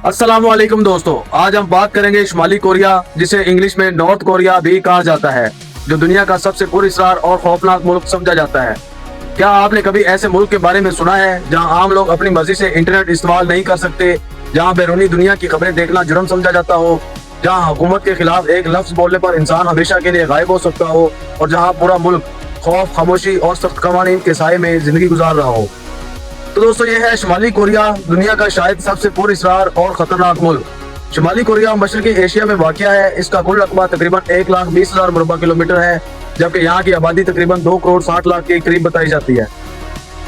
अस्सलाम वालेकुम दोस्तों, आज हम बात करेंगे शुमाली कोरिया, जिसे इंग्लिश में नॉर्थ कोरिया भी कहा जाता है, जो दुनिया का सबसे पुरअसरार और खौफनाक मुल्क समझा जाता है। क्या आपने कभी ऐसे मुल्क के बारे में सुना है जहां आम लोग अपनी मर्जी से इंटरनेट इस्तेमाल नहीं कर सकते, जहां बैरूनी दुनिया की खबरें देखना जुर्म समझा जाता हो, जहां हुकूमत के खिलाफ एक लफ्ज बोलने पर इंसान हमेशा के लिए गायब हो सकता हो, और जहां पूरा मुल्क खौफ, खामोशी और सख्त कवानीन के साए में जिंदगी गुजार रहा हो? तो दोस्तों, ये है शुमाली कोरिया, दुनिया का शायद सबसे पुरअसरार और खतरनाक मुल्क। शुमाली कोरिया मशरकी एशिया में वाक़िया है। इसका कुल रकबा तकरीबन 1,20,000 मुरबा किलोमीटर है, जबकि यहाँ की आबादी तकरीबन 2,60,00,000 के करीब बताई जाती है।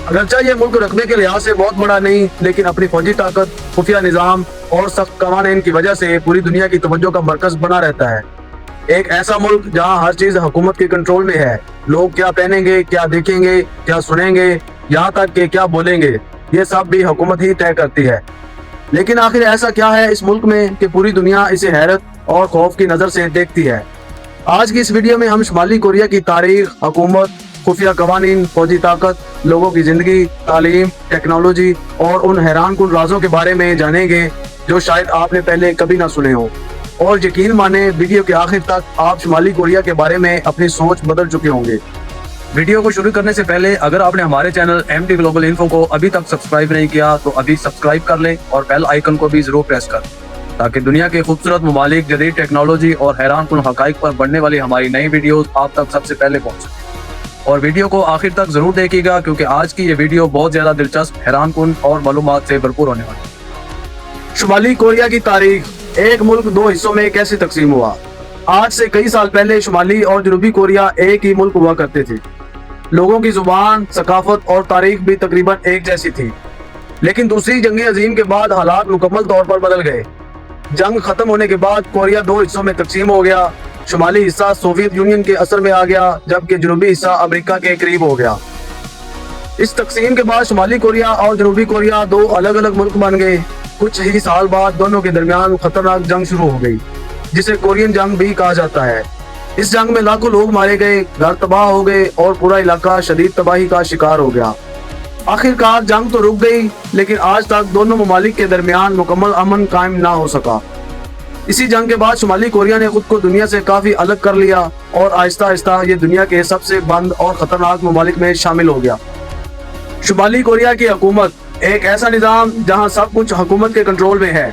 अगरचा ये मुल्क रकबे के लिहाज से बहुत बड़ा नहीं, लेकिन अपनी फौजी ताकत, खुफिया निज़ाम और सख्त कवानीन की वजह से पूरी दुनिया की तवज्जो का मरकज बना रहता है। एक ऐसा मुल्क जहाँ हर चीज हुकूमत के कंट्रोल में है। लोग क्या पहनेंगे, क्या देखेंगे, क्या सुनेंगे, यहाँ तक कि क्या बोलेंगे, ये सब भी हुकूमत ही तय करती है। लेकिन आखिर ऐसा क्या है इस मुल्क में कि पूरी दुनिया इसे हैरत और खौफ की नज़र से देखती है? आज की इस वीडियो में हम शुमाली कोरिया की तारीख, हुकूमत, खुफिया कवानीन, फौजी ताकत, लोगों की जिंदगी, तालीम, टेक्नोलॉजी और उन हैरान कुन राजों के बारे में जानेंगे जो शायद आपने पहले कभी ना सुने हो। और यकीन माने, वीडियो के आखिर तक आप शुमाली कोरिया के बारे में अपनी सोच बदल चुके होंगे। वीडियो को शुरू करने से पहले अगर आपने हमारे चैनल MT ग्लोबल इन्फो को अभी तक सब्सक्राइब नहीं किया तो अभी सब्सक्राइब कर लें और बेल आइकन को भी जरूर प्रेस कर, ताकि दुनिया के खूबसूरत ममालिक, जदीद टेक्नोलॉजी और हैरान कुन हकाइक पर बनने वाली हमारी नई वीडियोस आप तक सबसे पहले पहुंच सके। और वीडियो को आखिर तक जरूर देखिएगा, क्योंकि आज की ये वीडियो बहुत ज्यादा दिलचस्प, हैरान कुन और मालूमात से भरपूर होने वाली है। शुमाली कोरिया की तारीख। एक मुल्क दो हिस्सों में कैसे तकसीम हुआ? आज से कई साल पहले शुमाली और जनूबी कोरिया एक ही मुल्क हुआ करते थे। लोगों की जुबान, सकाफत और तारीख भी तकरीबन एक जैसी थी। लेकिन दूसरी जंग अजीम के बाद हालात मुकम्मल तौर पर बदल गए। जंग खत्म होने के बाद कोरिया दो हिस्सों में तकसीम हो गया। शुमाली हिस्सा सोवियत यूनियन के असर में आ गया, जबकि जनूबी हिस्सा अमेरिका के करीब हो गया। इस तकसीम के बाद शुमाली कोरिया और जनूबी कोरिया दो अलग अलग मुल्क बन गए। कुछ ही साल बाद दोनों के दरमियान खतरनाक जंग शुरू हो गई, जिसे कोरियन जंग भी कहा जाता है। इस जंग में लाखों लोग मारे गए, घर तबाह हो गए और पूरा इलाका शदीद तबाही का शिकार हो गया। आखिरकार जंग तो रुक गई, लेकिन आज तक दोनों ममालिक के दरमियान मुकम्मल अमन कायम ना हो सका। इसी जंग के बाद शुमाली कोरिया ने खुद को दुनिया से काफी अलग कर लिया और आहिस्ता आहिस्ता ये दुनिया के सबसे बंद और खतरनाक ममालिक में शामिल हो गया। शुमाली कोरिया की हुकूमत एक ऐसा निज़ाम जहां सब कुछ हुकूमत के कंट्रोल में है।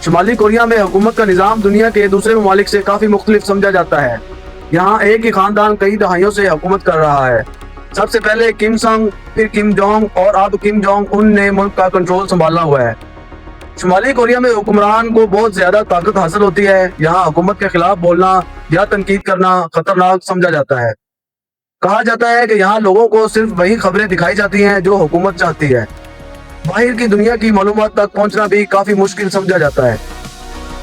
शुमाली कोरिया में हुकूमत का निज़ाम दुनिया के दूसरे ममालिक से काफी मुख्तलिफ समझा जाता है। यहाँ एक ही खानदान कई दहाइयों से हुकूमत कर रहा है। सबसे पहले किम संग, फिर किम जोंग और अब किम जोंग उन ने मुल्क का कंट्रोल संभाला हुआ है। शुमाली कोरिया में हुक्मरान को बहुत ज्यादा ताकत हासिल होती है। यहाँ हुकूमत के खिलाफ बोलना या तनकीद करना खतरनाक समझा जाता है। कहा जाता है कि यहाँ लोगों को सिर्फ वही खबरें दिखाई जाती हैं जो हुकूमत चाहती है। बाहर की दुनिया की मालूमात तक पहुँचना भी काफी मुश्किल समझा जाता है।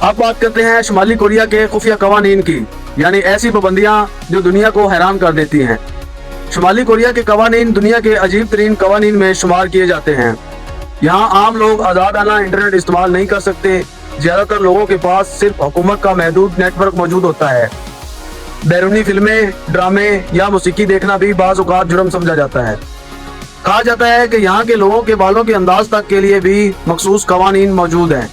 अब बात करते हैं शुमाली कोरिया के खुफिया कवानीन की, यानी ऐसी पाबंदियां जो दुनिया को हैरान कर देती हैं। शुमाली कोरिया के कवानीन दुनिया के अजीब तरीन कवानीन में शुमार किए जाते हैं। यहाँ आम लोग आज़ादाना इंटरनेट इस्तेमाल नहीं कर सकते। ज्यादातर लोगों के पास सिर्फ हुकूमत का महदूद नेटवर्क मौजूद होता है। बैरूनी फिल्में, ड्रामे या मौसीकी देखना भी बाज़ औक़ात जुर्म समझा जाता है। कहा जाता है कि यहाँ के लोगों के बालों के अंदाज तक के लिए भी मखसूस कवानीन मौजूद हैं।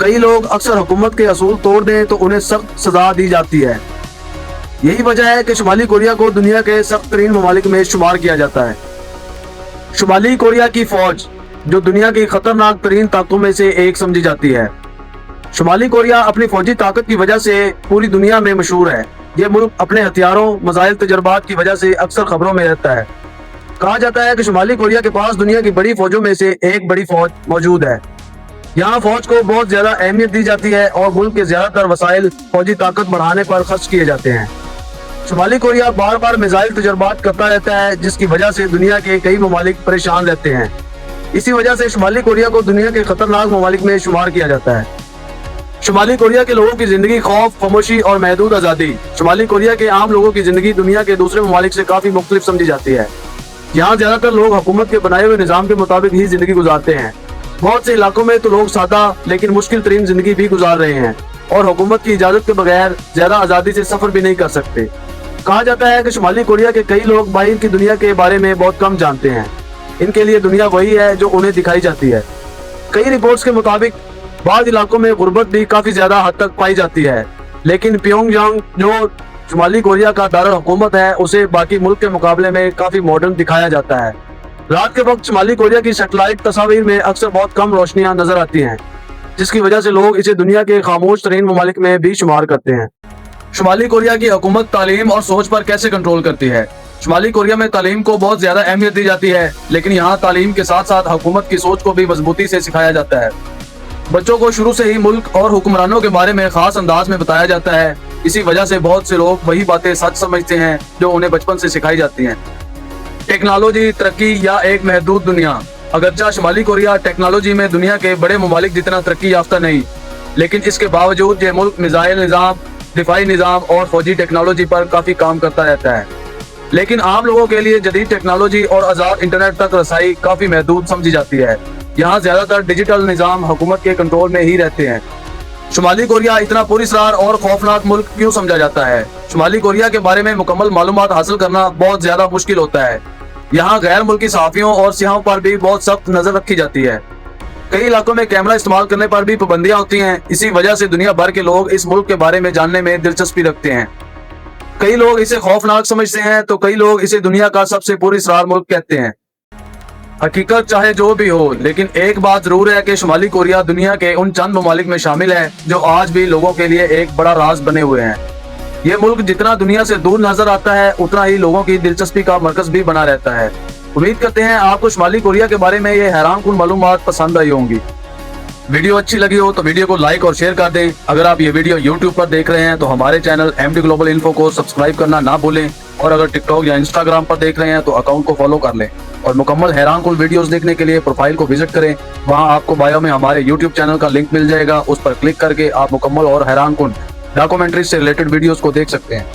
कई लोग अक्सर हुकूमत के असूल तोड़ दें तो उन्हें सख्त सजा दी जाती है। यही वजह है कि शुमाली कोरिया को दुनिया के सख्त तरीन ममालिक में शुमार किया जाता है। शुमाली कोरिया की फौज, जो दुनिया की खतरनाक तरीन ताकतों में से एक समझी जाती है। शुमाली कोरिया अपनी फौजी ताकत की वजह से पूरी दुनिया में मशहूर है। यह मुल्क अपने हथियारों, मज़ाइल, तजर्बात की वजह से अक्सर खबरों में रहता है। कहा जाता है कि शुमाली कोरिया के पास दुनिया की बड़ी फौजों में से एक बड़ी फौज मौजूद है। यहाँ फौज को बहुत ज्यादा अहमियत दी जाती है और मुल्क के ज्यादातर वसाइल फौजी ताकत बढ़ाने पर खर्च किए जाते हैं। शुमाली कोरिया बार बार मिसाइल तजर्बात करता रहता है, जिसकी वजह से दुनिया के कई ममालिक परेशान रहते हैं। इसी वजह से शुमाली कोरिया को दुनिया के खतरनाक ममालिक में शुमार किया जाता है। शुमाली कोरिया के लोगों की जिंदगी खौफ, खामोशी और महदूद आज़ादी। शुमाली कोरिया के आम लोगों की जिंदगी दुनिया के दूसरे ममालिक से काफी मुख्तलिफ समझी जाती है। यहाँ ज्यादातर लोग हुकूमत के बनाए हुए निज़ाम के मुताबिक ही जिंदगी गुजारते हैं। बहुत से इलाकों में तो लोग सादा लेकिन मुश्किल तरीन जिंदगी भी गुजार रहे हैं और हुकूमत की इजाजत के बगैर ज्यादा आज़ादी से सफर भी नहीं कर सकते। कहा जाता है कि शुमाली कोरिया के कई लोग बाहर की दुनिया के बारे में बहुत कम जानते हैं। इनके लिए दुनिया वही है जो उन्हें दिखाई जाती है। कई रिपोर्ट्स के मुताबिक بعض इलाकों में गुर्बत भी काफी ज्यादा हद तक पाई जाती है, लेकिन प्योंगयांग जो शुमाली कोरिया का दारुल हुकूमत है, उसे बाकी मुल्क के मुकाबले में काफी मॉडर्न दिखाया जाता है। रात के वक्त शुमाली कोरिया की सैटेलाइट तस्वीर में अक्सर बहुत कम रोशनियां नजर आती हैं, जिसकी वजह से लोग इसे दुनिया के खामोश तरीन ममालिक में भी शुमार करते हैं। शुमाली कोरिया की हुकूमत तालीम और सोच पर कैसे कंट्रोल करती है? शुमाली कोरिया में तालीम को बहुत ज्यादा अहमियत दी जाती है, लेकिन यहाँ तालीम के साथ साथ हुकूमत की सोच को भी मजबूती से सिखाया जाता है। बच्चों को शुरू से ही मुल्क और हुक्मरानों के बारे में खास अंदाज में बताया जाता है। इसी वजह से बहुत से लोग वही बातें सच समझते हैं जो उन्हें बचपन से सिखाई जाती हैं। टेक्नोलॉजी, तरक्की या एक महदूद दुनिया। अगरचा शुमाली कोरिया टेक्नोलॉजी में दुनिया के बड़े ममालिक जितना तरक्की याफ्ता नहीं, लेकिन इसके बावजूद ये मुल्क मिसाइल निज़ाम, दिफाई निज़ाम और फौजी टेक्नोलॉजी पर काफी काम करता रहता है। लेकिन आम लोगों के लिए जदीद टेक्नोलॉजी और आज़ाद इंटरनेट तक रसाई काफी महदूद समझी जाती है। यहाँ ज्यादातर डिजिटल निज़ाम हुकूमत के कंट्रोल में ही रहते हैं। शुमाली कोरिया इतना पुरअसरार और खौफनाक मुल्क क्यों समझा जाता है? शुमाली कोरिया के बारे में मुकम्मल मालूमात हासिल करना बहुत ज्यादा मुश्किल होता है। यहाँ गैर मुल्की सहाफियों और सियाहों पर भी बहुत सख्त नजर रखी जाती है। कई इलाकों में कैमरा इस्तेमाल करने पर भी पाबंदियां होती हैं। इसी वजह से दुनिया भर के लोग इस मुल्क के बारे में जानने में दिलचस्पी रखते हैं। कई लोग इसे खौफनाक समझते हैं तो कई लोग इसे दुनिया का सबसे पुरअसरार मुल्क कहते हैं। हकीकत चाहे जो भी हो, लेकिन एक बात जरूर है कि शुमाली कोरिया दुनिया के उन चंद ममालिक में शामिल है जो आज भी लोगों के लिए एक बड़ा राज बने हुए हैं। ये मुल्क जितना दुनिया से दूर नजर आता है, उतना ही लोगों की दिलचस्पी का मरकज भी बना रहता है। उम्मीद करते हैं आपको शुमाली कोरिया के बारे में ये हैरानकुन मालूमात पसंद आई होंगी। वीडियो अच्छी लगी हो तो वीडियो को लाइक और शेयर कर दें। अगर आप ये वीडियो YouTube पर देख रहे हैं तो हमारे चैनल MD ग्लोबल इन्फो को सब्सक्राइब करना ना भूलें, और अगर टिकटॉक या इंस्टाग्राम पर देख रहे हैं तो अकाउंट को फॉलो कर लें। और मुकम्मल हैरानकुन वीडियोस देखने के लिए प्रोफाइल को विजिट करें। वहां आपको बायो में हमारे YouTube चैनल का लिंक मिल जाएगा। उस पर क्लिक करके आप मुकम्मल और हैरानकुन डॉक्यूमेंट्री से रिलेटेड वीडियोस को देख सकते हैं।